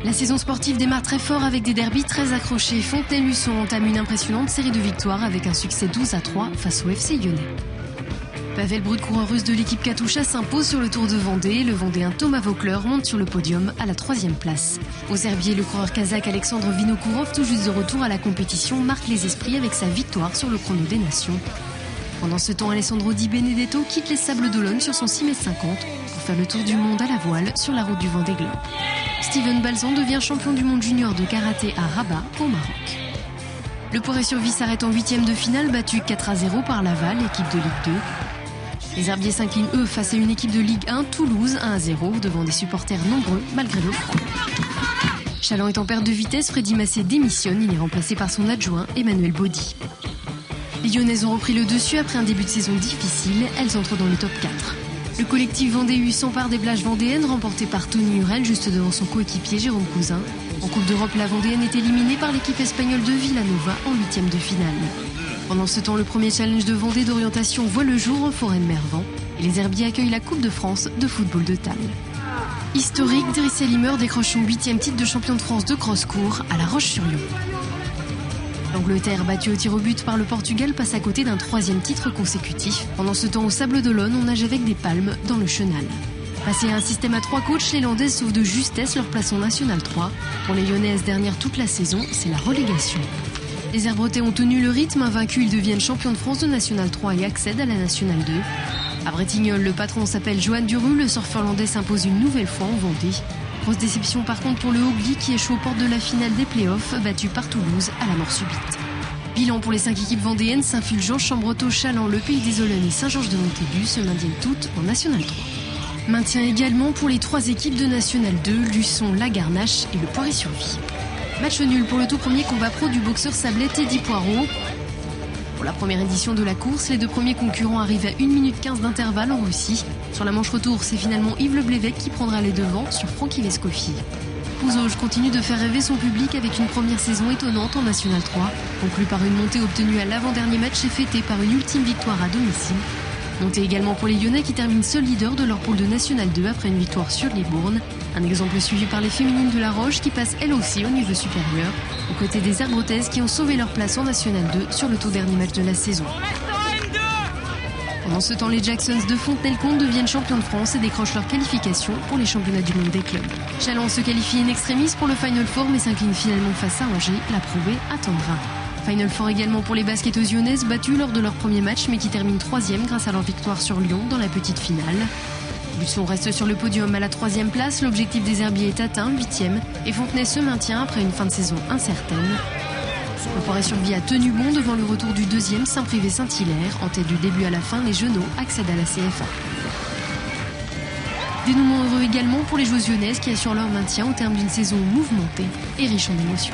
La saison sportive démarre très fort avec des derbys très accrochés. Fontenay-Luçon entame une impressionnante série de victoires avec un succès 12-3 face au FC Lyonnais. Pavel Brut, coureur russe de l'équipe Katusha, s'impose sur le Tour de Vendée. Le Vendéen Thomas Voeckler monte sur le podium à la 3e place. Aux herbiers, le coureur kazakh Alexandre Vinokourov, tout juste de retour à la compétition, marque les esprits avec sa victoire sur le chrono des Nations. Pendant ce temps, Alessandro Di Benedetto quitte les Sables d'Olonne sur son 6,50 m pour faire le tour du monde à la voile sur la route du Vendée Globe. Steven Balzan devient champion du monde junior de karaté à Rabat, au Maroc. Le Poiré-sur-Vie s'arrête en 8e de finale, battu 4-0 par Laval, équipe de Ligue 2. Les Herbiers s'inclinent eux face à une équipe de Ligue 1, Toulouse, 1-0, devant des supporters nombreux malgré le froid. Châlons est en perte de vitesse, Freddy Massé démissionne, il est remplacé par son adjoint Emmanuel Baudy. Les Lyonnaises ont repris le dessus après un début de saison difficile, elles entrent dans le top 4. Le collectif Vendée U s'empare des plages vendéennes, remporté par Tony Hurel juste devant son coéquipier Jérôme Cousin. En Coupe d'Europe, la Vendéenne est éliminée par l'équipe espagnole de Villanova en 8e de finale. Pendant ce temps, le premier challenge de Vendée d'orientation voit le jour en forêt de Mervan et les Herbiers accueillent la Coupe de France de football de table. Historique, Driss Elimer décroche son 8e titre de champion de France de cross-court à La Roche-sur-Yon. L'Angleterre, battue au tir au but par le Portugal, passe à côté d'un 3e titre consécutif. Pendant ce temps, au Sable d'Olonne, on nage avec des palmes dans le chenal. Passé à un système à 3 coachs, les Landaises sauvent de justesse leur place en National 3. Pour les Lyonnaises, dernière toute la saison, c'est la relégation. Les Herbretais ont tenu le rythme, invaincus, ils deviennent champions de France de National 3 et accèdent à la National 2. À Bretignolles, le patron s'appelle Johan Duru, le surfeur landais s'impose une nouvelle fois en Vendée. Grosse déception par contre pour le Haugly qui échoue aux portes de la finale des playoffs, battu par Toulouse à la mort subite. Bilan pour les 5 équipes vendéennes, Saint-Fulgence, Chambretot, Challans, le Pays des Olonnes et Saint-Georges-de-Montaigu se maintiennent toutes en National 3. Maintien également pour les 3 équipes de National 2, Luçon, La Garnache et le Poiré-sur-Vie. Match nul pour le tout premier combat pro du boxeur sablais Teddy Poirot. Pour la première édition de la course, les 2 premiers concurrents arrivent à 1 minute 15 d'intervalle en Russie. Sur la manche retour, c'est finalement Yves Le Blévec qui prendra les devants sur Francky Vescovi. Pouzauge continue de faire rêver son public avec une première saison étonnante en National 3, conclue par une montée obtenue à l'avant-dernier match et fêtée par une ultime victoire à domicile. Montée également pour les Lyonnais qui terminent seul leader de leur pôle de National 2 après une victoire sur les Bournes. Un exemple suivi par les féminines de La Roche qui passent elles aussi au niveau supérieur, aux côtés des Herbretaises qui ont sauvé leur place en National 2 sur le tout dernier match de la saison. Pendant ce temps, les Jacksons de Fontenay-le-Comte deviennent champions de France et décrochent leur qualification pour les championnats du monde des clubs. Châlons se qualifie in extremis pour le Final Four mais s'incline finalement face à Angers, la prouvé attendra. Final Four également pour les basketteuses lyonnaises battues lors de leur premier match mais qui terminent 3e grâce à leur victoire sur Lyon dans la petite finale. Luçon reste sur le podium à la 3e place, l'objectif des Herbiers est atteint, 8e, et Fontenay se maintient après une fin de saison incertaine. Le Poiré-sur-Vie a tenu bon devant le retour du 2e Saint-Privé-Saint-Hilaire. En tête du début à la fin, les Genoux accèdent à la CFA. Dénouement heureux également pour les joueuses lyonnaises qui assurent leur maintien au terme d'une saison mouvementée et riche en émotions.